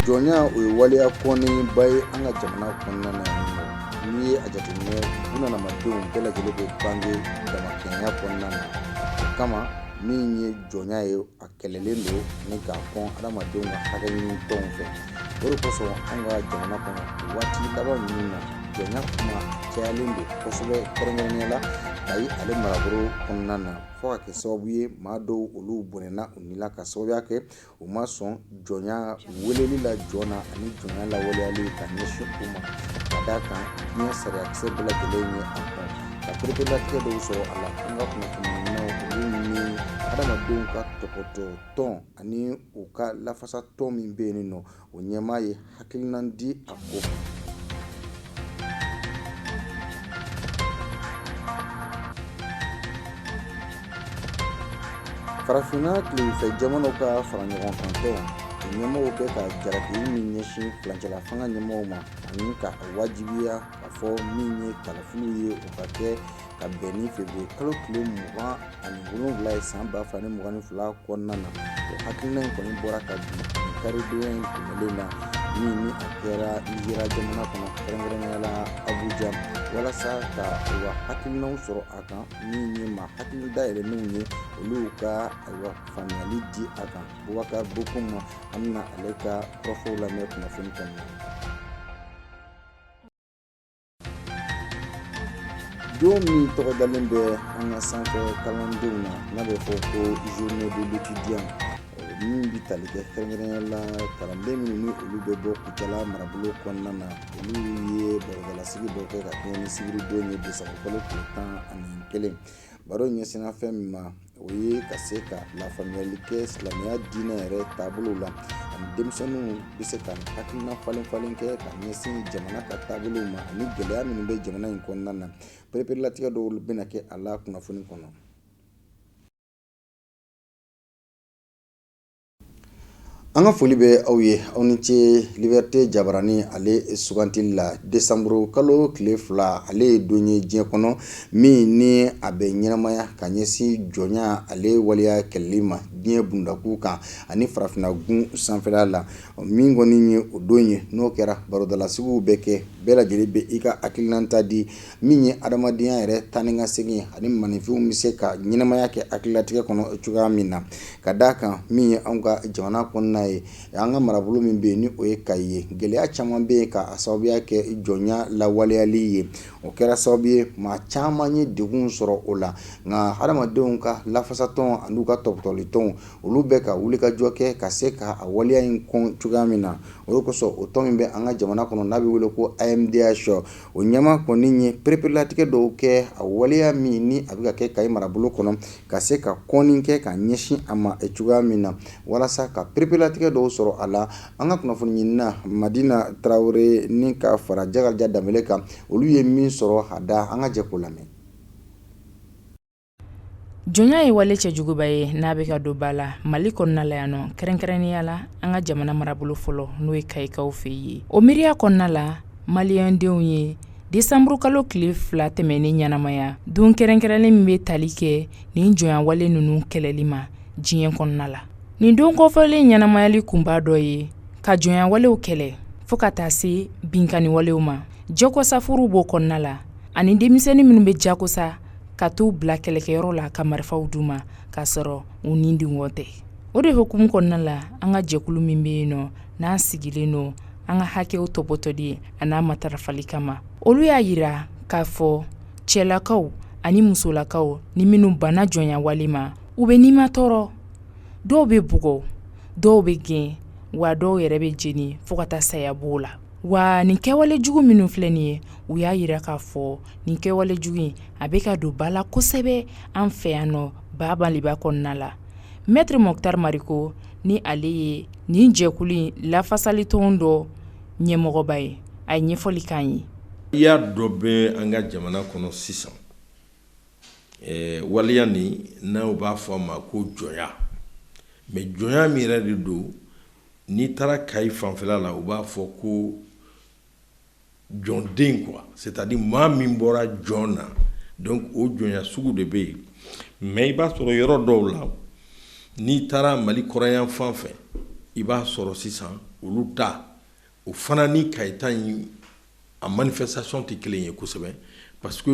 jɔnya o ye waleya kɔniba ye an ka jamana kɔnɔna na yan nɔ. N'i ye a jateminɛ bunadamadenw bɛɛ lajɛlen bɛ bange damakɛnya kɔnɔna na. O kama min ye jɔnya ye a kɛlɛlen don ni k'a kɔn adamadenw ka hakɛ ɲini tɔnw fɛ. O de kosɔn an ka jamana kɔnɔ waati laban ninnu na jɔnya kuma cayalen don kosɛbɛ kɛrɛnkɛrɛnnenya la Kayi ale marabolo kɔnɔna na fo ka kɛ sababu ye maa dɔw olu bɔnɛna u ni la ka sababuya kɛ u ma sɔn jɔnya weleli la jɔn na ani jɔnya lawaleyali ka ɲɛsin u ma ka d'a kan diɲɛ sariyakisɛ bɛɛ lajɛlen ye a kɔn ka pereperelatigɛ dɔw sɔrɔ a la an ka kunnafoniyaw olu ni adamadenw ka tɔpɔtɔ tɔn ani u ka lafasa tɔn min bɛ yen nɔ o ɲɛmaa ye hakilina di a ko. Farafinna tilefɛ jamanaw ka fara ɲɔgɔn kan tɔn ɲɛmɔgɔw bɛ ka jalaki min ɲɛsin furancɛla fanga ɲɛmɔgɔw ma ani ka wajibiya ka fɔ min ye kalafiliw ye o ka kɛ ka bɛn ni feburuye kalo tile 27 ye san 2022 kɔnɔna na. O hakilina in kɔni bɔra ka bin karidonya in tɛmɛlen na min ni a kɛra Nizeriya jamana kɔnɔ kɛrɛnkɛrɛnnenya la Abuja walasa ka u ka hakilinaw sɔrɔ a kan min ye maa hakili dayɛlɛnenw ye olu ka faamuyali di a kan. Bubakari Bokum an bɛna ale ka kɔrɔfɔw lamɛn kunnafoni kɔnɔna na. Don min tɔgɔ dalen bɛ an ka sanfɛ kalandenw na n'a bɛ fɔ ko journée de l'étudiant min bɛ tali kɛ kɛrɛnkɛrɛnnenya la kalanden minnu ni olu bɛ bɔ Kucala marabolo kɔnɔna na olu ye barodalasigi dɔ kɛ ka kɛɲɛ ni sibiridon ye Desanburu kalo tile 11. Baro ɲɛsinna fɛn min ma o ye ka se ka lafaamuyali kɛ silamɛya diinɛ yɛrɛ taabolo la ani denmisɛnninw bɛ se ka hakilina falen kɛ ka ɲɛsin jamana ka taabolo ma ani gɛlɛya minnu bɛ jamana in kɔnɔna na. Pereperelatigɛ dɔw bɛna kɛ a la kunnafoni kɔnɔ. An ka foli bɛ aw ye aw ni ce. Liberté Jabarani ale sugantili la Desanburu kalo tile 2 ale ye don ye diɲɛ kɔnɔ min ni a bɛ ɲɛnamaya ka ɲɛsin jɔnya ale waleya kɛlɛli ma diɲɛ bundaku kan ani farafinnagun sanfɛla la. Min kɔni ye o don ye n'o kɛra barodalasiguw bɛ kɛ bɛɛ lajɛlen bɛ i ka hakilinata di min ye adamadenya yɛrɛ taa ni ka segin ani maninfinw bɛ se ka ɲɛnamaya kɛ hakililatigɛ kɔnɔ cogoya min na ka d'a kan min ye anw ka jamana kɔnɔna ye an ka marabolo min bɛ yen ni o ye Kayi ye. Gɛlɛya caman bɛ yen ka sababuya kɛ jɔnya lawaleyali ye. O kɛra sababu ye maa caman ye degun sɔrɔ o la nka adamadenw ka lafasatɔn ani u ka tɔpɔtɔli tɔn olu bɛ ka wulikajɔ kɛ ka se ka a waleya in kɔn cogoya min na. O de kosɔn o tɔn min bɛ an ka jamana kɔnɔ n'a bɛ wele ko AMDH o ɲɛmaa kɔni ye pereperelatigɛ dɔw kɛ a waleya min ni a bɛ ka kɛ Kayi marabolo kɔnɔ ka se ka kɔnni kɛ ka ɲɛsin a ma cogoya min na walasa ka pereperelatigɛ dɔw sɔrɔ a la. An ka kunnafoni ɲinina Madina Tarawele ni ka fara Jakarija Danbele kan olu ye min sɔrɔ a da an ka jɛ k'o lamɛn. Jɔnya ye wale cɛjuguba ye n'a bɛ ka don ba la Mali kɔnɔna la yan nɔ kɛrɛnkɛrɛnnenya la an ka jamana marabolo fɔlɔ n'o ye Kayikaw fɛ ye. O miiriya kɔnɔna la Maliyɛndenw ye Desanburu kalo tile 2 tɛmɛnen ɲɛnamaya don kɛrɛnkɛrɛnlen min bɛ tali kɛ nin jɔnya wale ninnu kɛlɛli ma diɲɛ kɔnɔna la. Nin don kɔfɛlen ɲɛnamayali kunba dɔ ye ka jɔnya walew kɛlɛ fo ka taa se binkani walew ma. Jakosa furu b'o kɔnɔna la ani denmisɛnnin minnu bɛ jakosa ka t'u bila kɛlɛkɛyɔrɔ la ka marifaw d'u ma k'a sɔrɔ u ni dingɔ tɛ. O de hukumu kɔnɔna la an ka jɛkulu min bɛ yen nɔ n'an sigilen don an ka hakɛw tɔpɔtɔli a n'a matarafali kama. Olu y'a yira k'a fɔ cɛlakaw ani musolakaw ni minnu banna jɔnya wale ma u bɛ nima tɔɔrɔ, dɔw bɛ bugɔ, dɔw bɛ gɛn wa dɔw yɛrɛ bɛ jeni fo ka taa saya b'o la. Wa nin kɛwale jugu minnu filɛ nin ye u y'a yira k'a fɔ nin kɛwale jugu in a bɛ ka don ba la kosɛbɛ an fɛ yan nɔ ba Maliba kɔnɔna la. Maître Mokhtar Mariko ni ale ye nin jɛkulu in lafasali tɔn dɔ ɲɛmɔgɔba ye a ye ɲɛfɔli k'an ye. Waleya dɔ bɛ an ka jamana kɔnɔ sisan waleya nin n'aw b'a fɔ a ma ko jɔnya mais jɔnya min yɛrɛ de don n'i taara Kayi fanfɛla la u b'a fɔ ko jɔnden quoi, c'est-à-dire maa min bɔra jɔn na donc o jɔnya sugu de bɛ yen mais i b'a sɔrɔ yɔrɔ dɔw la n'i taara Mali kɔrɔyan fan fɛ i b'a sɔrɔ sisan olu ta o fana ni Kayita in a manifestation tɛ kelen ye kosɛbɛ parce que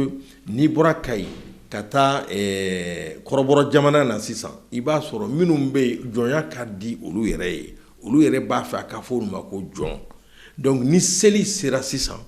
n'i bɔra Kayi ka taa kɔrɔbɔrɔ jamana na sisan i b'a sɔrɔ minnu bɛ jɔnya ka di olu yɛrɛ ye olu yɛrɛ b'a fɛ a ka fɔ olu ma ko jɔn donc ni seli sera sisan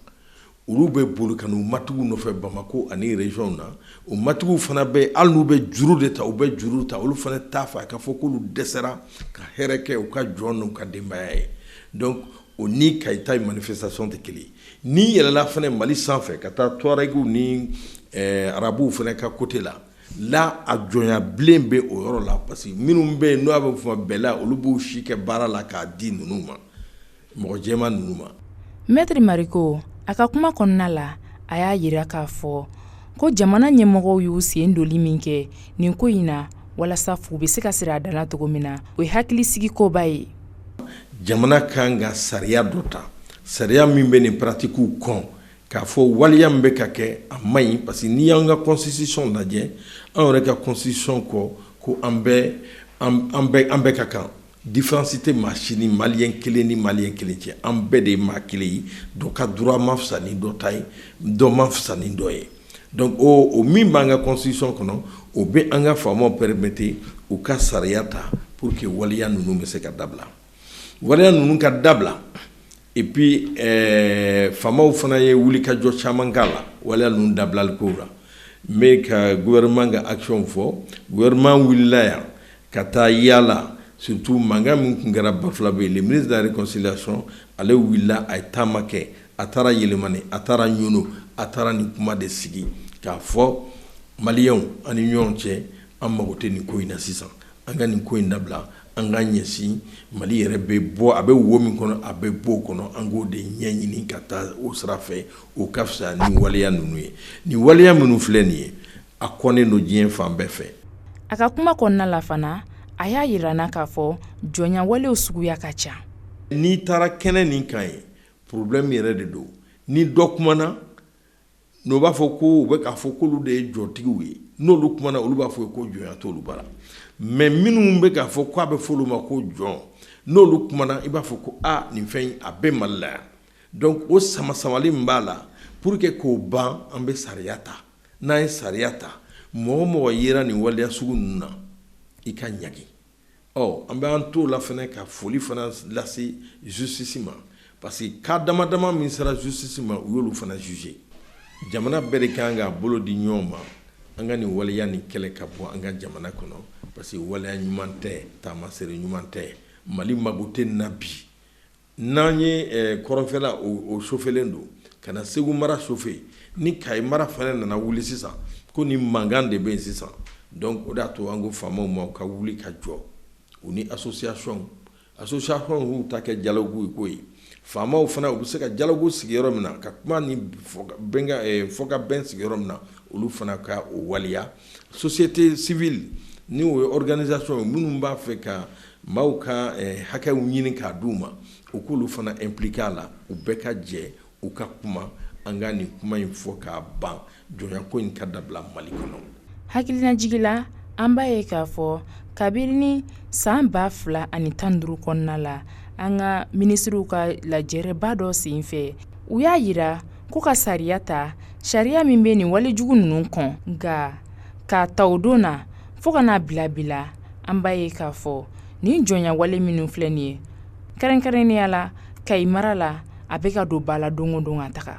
olu bɛ boli ka n'u matigiw nɔfɛ Bamako ani région na o matigiw fana bɛ hali n'u bɛ juru de ta u bɛ juru ta olu fana t'a fɛ a ka fɔ k'olu dɛsɛra ka hɛrɛ kɛ u ka jɔn n'u ka denbaya ye donc o ni Kayita manifestation tɛ kelen ni yɛlɛla fana Mali sanfɛ ka taa Tuaregiw ni arabuw fana ka côté la a jɔnya bilen bɛ o yɔrɔ la parce que minnu bɛ yen n'o bɛ fɔ bɛla olu b'u si kɛ baara la k'a di ninnu ma mɔgɔ jɛman ninnu ma. Maître Mariko a ka kuma kɔnɔna la a y'a yira k'a fɔ ko jamana ɲɛmɔgɔw y'u sen doli min kɛ nin ko in na walasa fu bɛ se ka siri a danna cogo min na o ye hakilisigi koba ye. Jamana kan ka sariya dɔ ta sariya min bɛ nin pratiquew kɔn k'a fɔ waliya min bɛ ka kɛ a man ɲi parce que n'i y'an ka constitution lajɛ an yɛrɛ ka constitution kɔ ko an bɛɛ ka kan différence tɛ maa si ni maliyɛn kelen ni maliyɛn kelen cɛ an bɛɛ de ye maa kelen ye dɔ ka droit ma fisa ni dɔ ta ye dɔ ma fisa ni dɔ ye donc o min b'an ka constitution kɔnɔ o bɛ an ka faamaw permettre u ka sariya ta pour que waliya ninnu bɛ se ka dabila waliya ninnu ka dabila et puis faamaw fana ye wulikajɔ caman k'a la waliya ninnu dabilali kow la mais ka gouvernement ka action fɔ gouvernement wulila yan ka taa yaala surtout mankan min tun kɛra Bafulabe le ministre de la réconciliation ale wulila a ye taama kɛ a taara Yɛlɛmani a taara Ɲono a taara nin kuma de sigi k'a fɔ maliyɛnw ani ɲɔgɔn cɛ an mago tɛ nin ko in na sisan an ka nin ko in dabila an ka ɲɛsin Mali yɛrɛ bɛ bɔ a bɛ wo min kɔnɔ a bɛ bɔ o kɔnɔ an k'o de ɲɛɲini ka taa o sira fɛ o ka fisa ni waleya ninnu ye ni waleya minnu filɛ nin ye a kɔnnen don diɲɛ fan bɛɛ fɛ. A ka kuma kɔnɔna la fana a y'a yira na k'a fɔ jɔnya walew suguya ka ca. N'i taara kɛnɛ nin kan ye problème yɛrɛ de don ni dɔ kumana n'o b'a fɔ ko u bɛ k'a fɔ k'olu de ye jɔtigiw ye n'olu kumana olu b'a fɔ ko jɔnya t'olu bara mais minnu bɛ k'a fɔ k'a bɛ fɔ olu ma ko jɔn n'olu kumana i b'a fɔ ko nin fɛn in a bɛ Mali la yan donc o sama-samali min b'a la pour que k'o ban an bɛ sariya ta n'an ye sariya ta mɔgɔ mɔgɔ yera nin waleya sugu ninnu na i ka ɲagi an bɛ an t'o la fana ka foli fana lase justice ma parce que cas dama dama min sera justice ma u y'olu fana juger jamana bɛɛ de kan k'a bolo di ɲɔgɔn ma an ka nin waleya nin kɛlɛ ka bɔ an ka jamana kɔnɔ parce que waleya ɲuman tɛ taamasere ɲuman tɛ Mali mago tɛ nin na bi n'an ye kɔrɔnfɛla o chauffelen don ka na Segu mara chauffer ni Kayi mara fana nana wuli sisan ko ni mankan de bɛ yen sisan donc o de y'a to an ko faamaw ma u ka wuli ka jɔ u ni association y'u ta kɛ dialogue ko ye faamaw fana u bɛ se ka dialogue sigi yɔrɔ min na ka kuma ni fɔ ka bɛn sigi yɔrɔ min na olu fana ka o waliya société civile ni o ye organisation minnu b'a fɛ ka maaw ka hakɛw ɲini k'a d'u ma u k'olu fana impliquer a la u bɛɛ ka jɛ u ka kuma an ka nin kuma in fɔ k'a ban jɔnyako in ka dabila Mali kɔnɔ. Hakilinajigi la an b'a ye k'a fɔ kabini san 2015 kɔnɔna la an ka ministriw ka lajɛrɛba dɔ sen fɛ u y'a yira ko ka sariya ta sariya min bɛ nin walejugu ninnu kɔn nka k'a ta o don na fo ka n'a bila an b'a ye k'a fɔ nin jɔnya wale minnu filɛ nin ye kɛrɛnkɛrɛnnenya la Kayi mara la a bɛ ka don ba la don o don ka taga.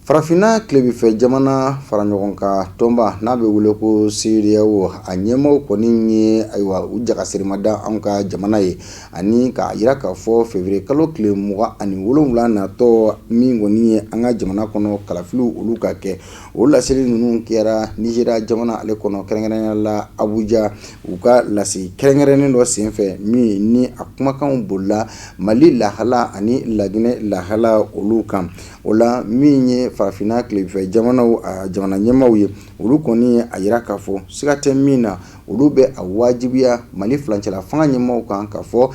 Farafinna tilebinfɛ jamana fara ɲɔgɔn ka tɔnba n'a bɛ wele ko CEDEAO a ɲɛmaaw kɔni ye ayiwa u jagasirima an ka jamana ye ani k'a yira k'a fɔ février kalo tile 27 natɔ min kɔni ye an ka jamana kɔnɔ kalafiliw olu ka kɛ o laseli ninnu kɛra Nigéria jamana ale kɔnɔ kɛrɛnkɛrɛnnenya la Abuja u ka laseli kɛrɛnkɛrɛnnen dɔ senfɛ min ni a kumakanw bolila Mali lahala ani Laginɛ lahala olu kan o la min ye farafinna tilebinfɛ jamanaw jamana ɲɛmaaw ye olu kɔni a yira k'a fɔ siga tɛ min na olu bɛ a wajibiya Mali fulancɛla fanga ɲɛmaaw kan k'a fɔ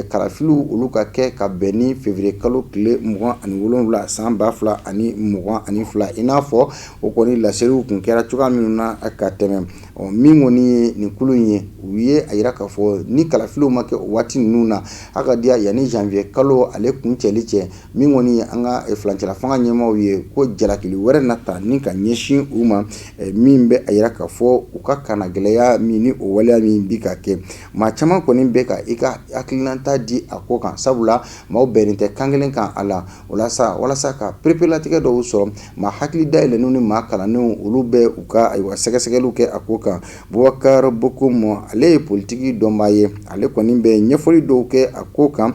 kalafiliw olu ka kɛ ka bɛn ni février kalo tile 27 san 2022 i n'a fɔ o kɔni laseliw kun kɛra cogoya minnu na ka tɛmɛ min kɔni ye nin kulu in ye u ye a yira k'a fɔ ni kalafiliw ma kɛ o waati ninnu na a ka diya yanni janvier kalo ale kun cɛli cɛ min kɔni ye an ka fulancɛla fanga ɲɛmaaw ye ko jalakili wɛrɛ nata ni ka ɲɛsin u ma min bɛ a yira k'a fɔ u ka kana gɛlɛya min ni o waleya min bi ka kɛ maa caman kɔni bɛ ka i ka hakilinata di a ko kan sabula maaw bɛnnen tɛ kan kelen kan a la walasa ka perepelatigɛ dɔw sɔrɔ maa hakili dayɛlɛnninw ni maa kalannenw olu bɛ u ka sɛgɛsɛgɛliw kɛ a ko kan Boubacar Bokomo ale ye politiki dɔnbaa ye ale kɔni bɛ ɲɛfɔli dɔw kɛ a ko kan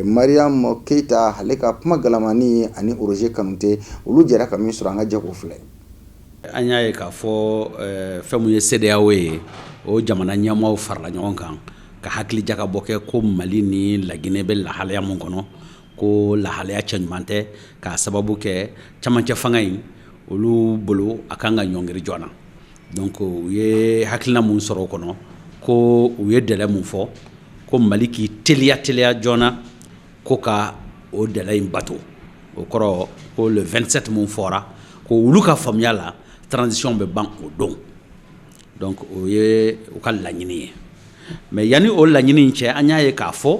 Mariam Keita ale ka kuma galamani ani Roger Kanute olu jɛra ka min sɔrɔ an ka jɛko filɛ. An y'a ye k'a fɔ fɛn mun ye CEDEAO ye o jamana ɲɛmaaw farala ɲɔgɔn kan ka hakili jagabɔ kɛ ko Mali ni Laginɛ bɛ lahalaya mun kɔnɔ ko lahalaya cɛɲuman tɛ k'a sababu kɛ camancɛ fanga in olu bolo a kan ka ɲɔngiri joona donc u ye hakilina mun sɔrɔ o kɔnɔ ko u ye délai mun fɔ ko Mali k'i teliya joona ko ka o délai in bato o kɔrɔ ko le 27 mun fɔra ko olu ka faamuya la transition bɛ ban o don donc o ye u ka laɲini ye mais yanni o laɲini in cɛ an y'a ye k'a fɔ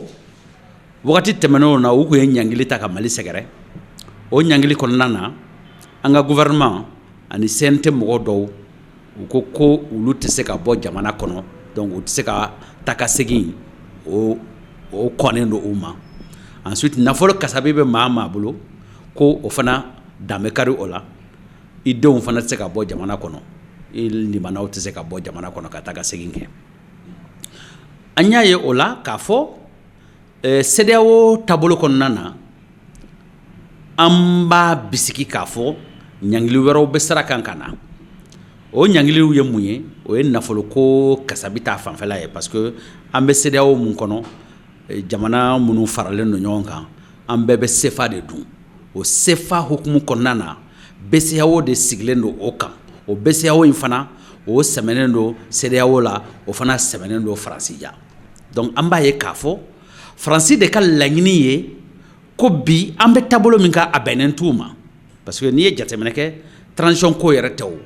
wagati tɛmɛnenw na u kun ye ɲangili ta ka Mali sɛgɛrɛ o ɲangili kɔnɔna na an ka gouvernement ani CNT mɔgɔ dɔw u ko olu tɛ se ka bɔ jamana kɔnɔ donc u tɛ se ka taa ka segin o kɔnnen don u ma ensuite nafolo kasabi bɛ maa bolo ko o fana dan bɛ kari o la i denw fana tɛ se ka bɔ jamana kɔnɔ i limanaw tɛ se ka bɔ jamana kɔnɔ ka taa ka segin kɛ an y'a ye o la k'a fɔ CEDEAO taabolo kɔnɔna na an b'a bisigi k'a fɔ ɲangili wɛrɛw bɛ sira kan ka na o ɲangiliw ye mun ye o ye nafolo ko kasabi ta fanfɛla ye parce que an bɛ CEDEAO mun kɔnɔ jamana minnu faralen don ɲɔgɔn kan an bɛɛ bɛ CFA de dun o CFA hukumu kɔnɔna na BCEAO de sigilen don o kan o BCEAO in fana o sɛmɛnen don CEDEAO la o fana sɛmɛnen don Faransi ja donc an b'a ye k'a fɔ Faransi de ka laɲini ye ko bi an bɛ taabolo min kan a bɛnnen t'u ma parce que n'i ye jateminɛ kɛ transition ko yɛrɛ tɛ o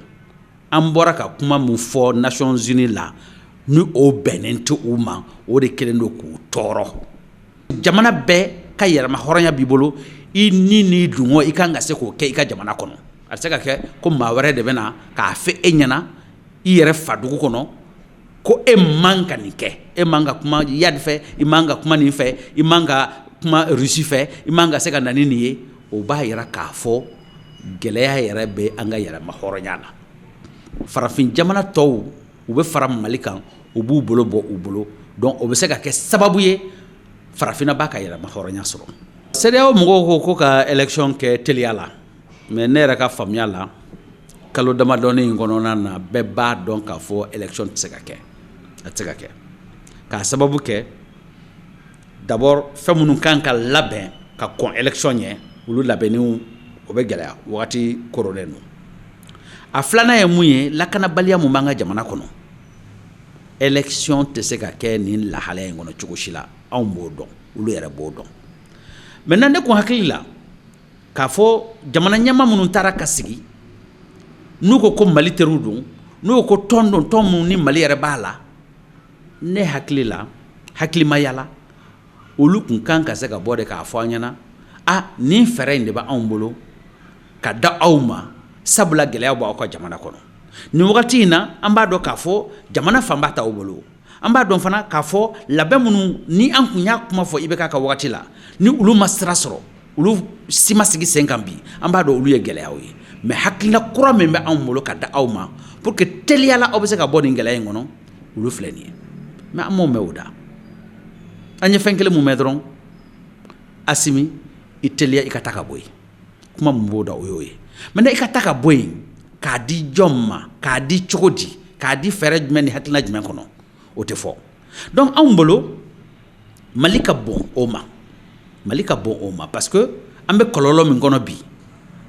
an bɔra ka kuma mun fɔ Nations Unies la ni o bɛnnen tɛ u ma o de kɛlen don k'u tɔɔrɔ jamana bɛɛ ka yɛrɛma hɔrɔnya b'i bolo i ni dungo i kan ka se k'o kɛ i ka jamana kɔnɔ a tɛ se ka kɛ ko maa wɛrɛ de bɛ na k'a fɔ e ɲɛna i yɛrɛ fa dugu kɔnɔ ko e man ka nin kɛ e man ka kuma Yad fɛ i man ka kuma nin fɛ i man ka kuma Russie fɛ i man ka se ka na ni nin ye o b'a yira k'a fɔ gɛlɛya yɛrɛ bɛ an ka yɛrɛma hɔrɔnya la farafin jamana tɔw u bɛ fara Mali kan u b'u bolo bɔ u bolo donc o bɛ se ka kɛ sababu ye farafinna b'a ka yɛrɛma hɔrɔnya sɔrɔ CEDEAO mɔgɔw ko ka élection kɛ teliya la mais ne yɛrɛ ka faamuya la kalo damadɔni in kɔnɔna na bɛɛ b'a dɔn k'a fɔ élection tɛ se ka kɛ a tɛ se ka kɛ k'a sababu kɛ d'abord fɛn minnu kan ka labɛn ka kɔn élection ɲɛ olu labɛnniw o bɛ gɛlɛya wagati koronnen don a filanan ye mun ye lakanabaliya mun b'an ka jamana kɔnɔ élection tɛ se ka kɛ nin lahalaya in kɔnɔ cogo si la anw b'o dɔn olu yɛrɛ b'o dɔn maintenant ne kun hakili la k'a fɔ jamana ɲɛmaa minnu taara ka sigi n'u ko Mali teriw don n'u ko tɔn don tɔn minnu ni Mali yɛrɛ b'a la ne hakili la hakilimaya la olu kun kan ka se ka bɔ de k'a fɔ an ɲɛna nin fɛɛrɛ in de b'anw bolo ka da aw ma sabula gɛlɛya b'aw ka jamana kɔnɔ nin wagati in na an b'a dɔn k'a fɔ jamana fanba t'aw bolo an b'a dɔn fana k'a fɔ labɛn minnu ni an kun y'a kuma fɔ IBK ka wagati la ni olu ma sira sɔrɔ olu si ma sigi sen kan bi an b'a dɔn olu ye gɛlɛyaw ye mais hakilina kura min bɛ anw bolo ka da aw ma pour que teliyala aw bɛ se ka bɔ nin gɛlɛya in kɔnɔ olu filɛ nin ye mais an m'o mɛn o da an ye fɛn kelen mun mɛn dɔrɔn Asimi i teliya i ka taa ka bɔ yen kuma mun b'o da o y'o ye maintenant i ka taa ka bɔ yen k'a di jɔn ma k'a di cogo di k'a di fɛɛrɛ jumɛn ni hakilina jumɛn kɔnɔ o tɛ fɔ donc anw bolo Mali ka bon o ma Mali ka bon o ma parce que an bɛ kɔlɔlɔ min kɔnɔ bi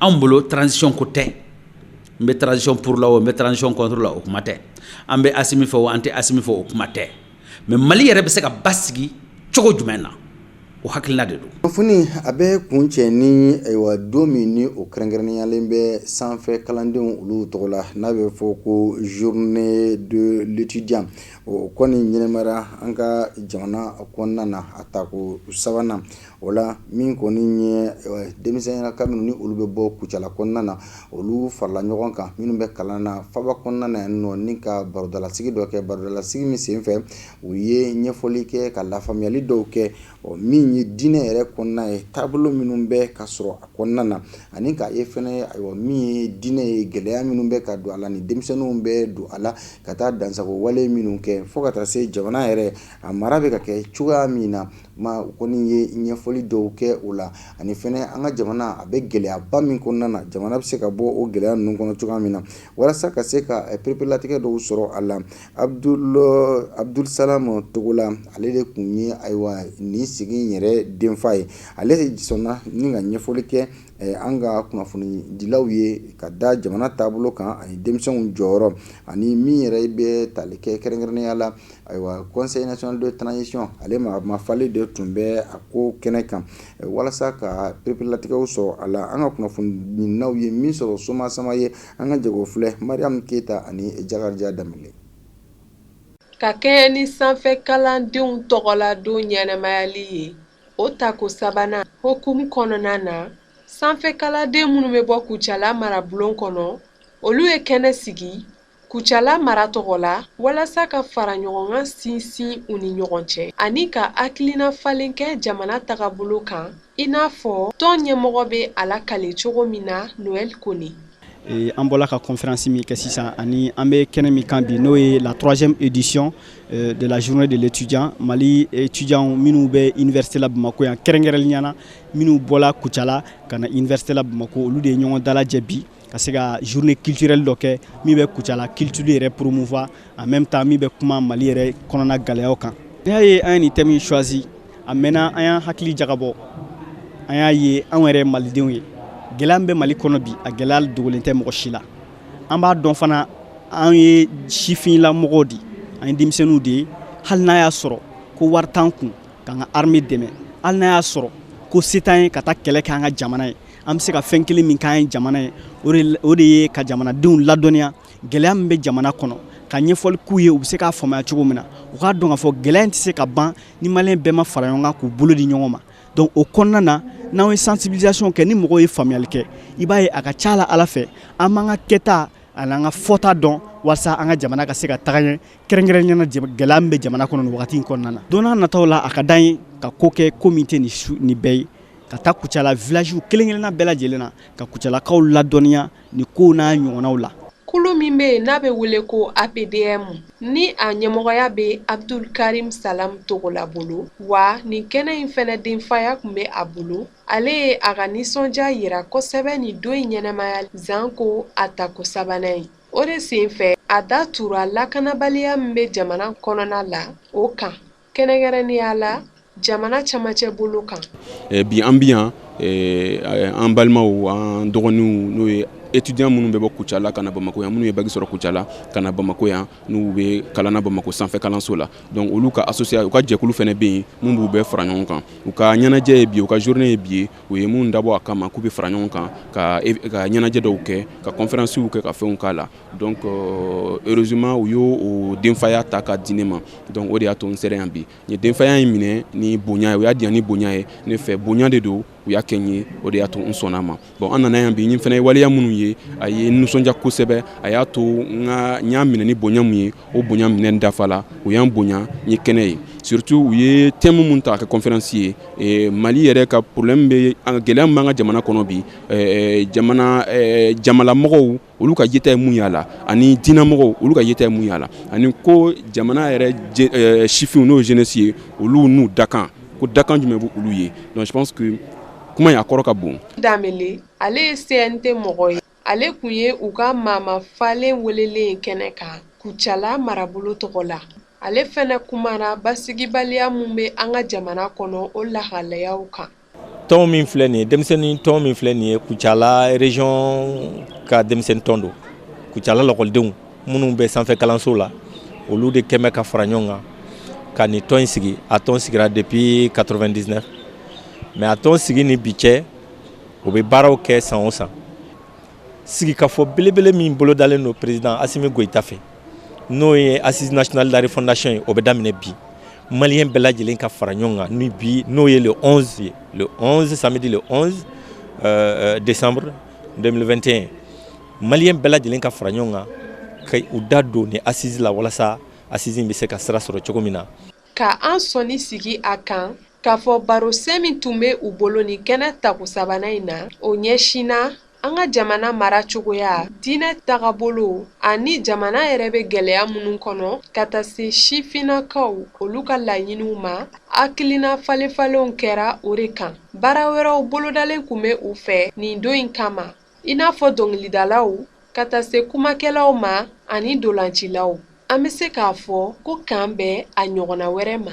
anw bolo transition ko tɛ n bɛ transition pour la o n bɛ transition contre la o kuma tɛ an bɛ asimi fɛ o an tɛ asimi fɛ o kuma tɛ mais mali yɛrɛ bɛ se ka basigi cogo jumɛn na o hakilina de don. kunnafoni a bɛ kun cɛ ni ayiwa don min ni o kɛrɛnkɛrɛnniyalen bɛ sanfɛ kalandenw olu tɔgɔ la n'a bɛ fɔ ko journée de l'étudiant o kɔni ɲɛnɛmara an ka jamana kɔnɔna na a tako sabanan o la min kɔni ye denmisɛnninnaka minnu ni olu bɛ bɔ kucala kɔnɔna na olu farala ɲɔgɔn kan minnu bɛ kalan na faba kɔnɔna na yan nɔ ni ka barodalasigi dɔ kɛ barodalasigi min senfɛ u ye ɲɛfɔli kɛ ka lafaamuyali dɔw kɛ min ye diinɛ yɛrɛ kɔnɔna ye taabolo minnu bɛ ka sɔrɔ a kɔnɔna na ani k'a ye fɛnɛ ayiwa min ye diinɛ ye gɛlɛya minnu bɛ ka don a la ni denmisɛnninw bɛ don a la ka taa dansago wale minnu kɛ fo ka taa se jamana yɛrɛ a mara bɛ ka kɛ cogoya min na ma u kɔni ye ɲɛfɔli dɔw kɛ o la ani fɛnɛ an ka jamana a bɛ gɛlɛyaba min kɔnɔna na jamana bɛ se ka bɔ o gɛlɛya ninnu kɔnɔ cogoya min na walasa ka se ka perepelatigɛ dɔw sɔrɔ a la Abdul Salam Togola ale de kun ye ayiwa ni sigi yɛrɛ denfa ye ale sɔnna ni ka ɲɛfɔli kɛ an ka kunnafoni dilaw ye ka da jamana taabolo kan ani denmisɛnw jɔyɔrɔ ani min yɛrɛ bɛ tali kɛ kɛrɛnkɛrɛnnenya la ayiwa Conseil national de transition ale ma fali de tun bɛ a ko kɛnɛ kan walasa ka perepelatigɛw sɔrɔ a la an ka kunnafonidilaw ye min sɔrɔ soma sama ye an ka jago filɛ Mariam Keita ani Jakarija Damile ka kɛɲɛ ni sanfɛ kalandenw tɔgɔladon ɲɛnamayali ye o tako sabanan hokumu kɔnɔna na sanfɛ kalanden minnu bɛ bɔ Kucala marabulon kɔnɔ olu ye kɛnɛ sigi Kucala mara tɔgɔ la walasa ka fara ɲɔgɔnkan sinsin u ni ɲɔgɔn cɛ ani ka hakilina falen kɛ jamana tagabolo kan i n'a fɔ tɔn ɲɛmɔgɔ bɛ a lakale cogo min na Noël Kone. An bɔra ka conférence min kɛ sisan ani an bɛ kɛnɛ min kan bi n'o ye la 3e édition de la journée de l'étudiant Mali étudiants minnu bɛ université la Bamako yan kɛrɛnkɛrɛnnenya la minnu bɔla Kucala ka na université la Bamako olu de ye ɲɔgɔn dalajɛ bi ka se ka journée culturelle dɔ kɛ min bɛ Kucala culture yɛrɛ promouvoir en même temps min bɛ kuma Mali yɛrɛ kɔnɔna gɛlɛyaw kan. N'i y'a ye an ye nin thème in choisi a mɛnna an y'an hakili jagabɔ an y'a ye anw yɛrɛ malidenw ye gɛlɛya min bɛ Mali kɔnɔ bi a gɛlɛya dogolen tɛ mɔgɔ si la an b'a dɔn fana an ye sifinlamɔgɔw de an ye denmisɛnninw de ye hali n'a y'a sɔrɔ ko wari t'an kun k'an ka armée dɛmɛ hali n'a y'a sɔrɔ ko se t'an ye ka taa kɛlɛ kɛ an ka jamana ye an bɛ se ka fɛn kelen min k'an ye jamana ye o de ye ka jamanadenw ladɔnniya gɛlɛya min bɛ jamana kɔnɔ ka ɲɛfɔli k'u ye u bɛ se k'a faamuya cogo min na u k'a dɔn k'a fɔ gɛlɛya in tɛ se ka ban ni maliyɛn bɛɛ ma fara ɲɔgɔn kan k'u bolo di ɲɔgɔn ma donc o kɔnɔna na n'an ye sensibilisation kɛ ni mɔgɔw ye faamuyali kɛ i b'a ye a ka ca la Ala fɛ an b'an ka kɛta ani an ka fɔta dɔn walasa an ka jamana ka se ka taga ɲɛ kɛrɛnkɛrɛnnenya gɛlɛya min bɛ jamana kɔnɔ nin wagati in kɔnɔna na don n'a nataw la a ka d'an ye ka ko kɛ ko min tɛ nin bɛɛ ye ka taa Kucala village kelen-kelenna bɛɛ lajɛlen na ka Kucalakaw ladɔnniya nin kow n'a ɲɔgɔnnaw la. Kulu min bɛ yen n'a bɛ wele ko APDM ni a ɲɛmɔgɔya bɛ Abdul Karim Salam Togola bolo wa nin kɛnɛ in fɛnɛ denfaya tun bɛ a bolo ale ye a ka nisɔndiya yira kosɛbɛ nin don in ɲɛnamaya zanko a tako sabanan ye o de senfɛ a da tura lakanabaliya min bɛ jamana kɔnɔna la o kan kɛrɛnkɛrɛnnenya la jamana camancɛ bolo kan. Bi an bi yan an balimaw an dɔgɔninw n'o ye étudiants minnu bɛ bɔ Kucala ka na Bamako yan minnu ye bac sɔrɔ Kucala ka na Bamako yan n'u bɛ kalan Bamako sanfɛ kalanso la donc olu ka association u ka jɛkulu fana bɛ yen mun b'u bɛɛ fara ɲɔgɔn kan u ka ɲɛnajɛ ye bi u ka journée ye bi u ye mun dabɔ a kama k'u bɛ fara ɲɔgɔn kan ka ɲɛnajɛ dɔw kɛ ka conférences kɛ ka fɛnw k'a la donc heureusement u y'o denfaya ta ka di ne ma donc o de y'a to n sera yan bi n ye denfaya in minɛ ni bonya ye u y'a di yan ni bonya ye ne fɛ bonya de don u y'a kɛ n ye o de y'a to n sɔnna ma bon an nana yan bi n fana ye waleya minnu ye a ye nisɔndiya kosɛbɛ a y'a to n y'a minɛ ni bonya min ye o bonya minɛ n dafa la u y'an bonya n ye kɛnɛ ye surtout u ye thème mun ta ka kɛ conférence ye Mali yɛrɛ ka problème bɛ gɛlɛya min b'an ka jamana kɔnɔ bi jamalamɔgɔw olu ka yeta ye mun y'a la ani diinɛmɔgɔw olu ka yeta ye mun y'a la ani ko jamana yɛrɛ sifinw n'o ye jeunesse ye olu n'u dakan ko dakan jumɛn b'u olu ye donc je pense que kuma in a kɔrɔ ka bon. Damele ale ye CNT mɔgɔ ye ale kun ye u ka maama falen welelen kɛnɛ kan Kucala marabolo tɔgɔ la ale fɛnɛ kumana basigibaliya mun bɛ an ka jamana kɔnɔ o lahalayaw kan. Tɔn min filɛ nin ye denmisɛnnin tɔn min filɛ nin ye Kucala région ka denmisɛnnin tɔn don Kucala lakɔlidenw minnu bɛ sanfɛ kalanso la olu de kɛmɛ ka fara ɲɔgɔn kan ka nin tɔn in sigi. A tɔn sigira depuis 99 mais a tɔn sigi ni bi cɛ o bɛ baaraw kɛ san o san. Sigikafɔ belebele min bolodalen don président Assimi Goïta fɛ n'o ye Assise nationale de la refondation ye o bɛ daminɛ bi. Maliyɛn bɛɛ lajɛlen ka fara ɲɔgɔn kan ni bi n'o ye le 11 ye, le 11 samedi le 11 décembre 2021. Maliyɛn bɛɛ lajɛlen ka fara ɲɔgɔn kan ka u da don ni assise la walasa assise bɛ se ka sira sɔrɔ cogo min na. Ka an sɔnni sigi a kan k'a fɔ barosɛn min tun bɛ u bolo ni kɛnɛ tako sabanan in na o ɲɛsinna an ka jamana mara cogoya, diinɛ tagabolo ani jamana yɛrɛ bɛ gɛlɛya minnu kɔnɔ ka taa se sifinnakaw olu ka laɲiniw ma. Hakilina falenfalenw kɛra o de kan. Baara wɛrɛw bolodalen tun bɛ u fɛ nin don in kama, i n'a fɔ dɔnkilidalaw ka taa se kumakɛlaw ma ani dolancilaw. An bɛ se k'a fɔ ko kan bɛɛ a ɲɔgɔnna wɛrɛ ma.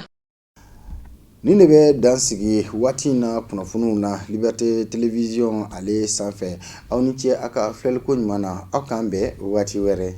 Nin de bɛ dan sigi waati in na kunnafoniw na Liberté Télévision ale sanfɛ. Aw ni ce a ka filɛliko ɲuman na, aw k'an bɛn waati wɛrɛ.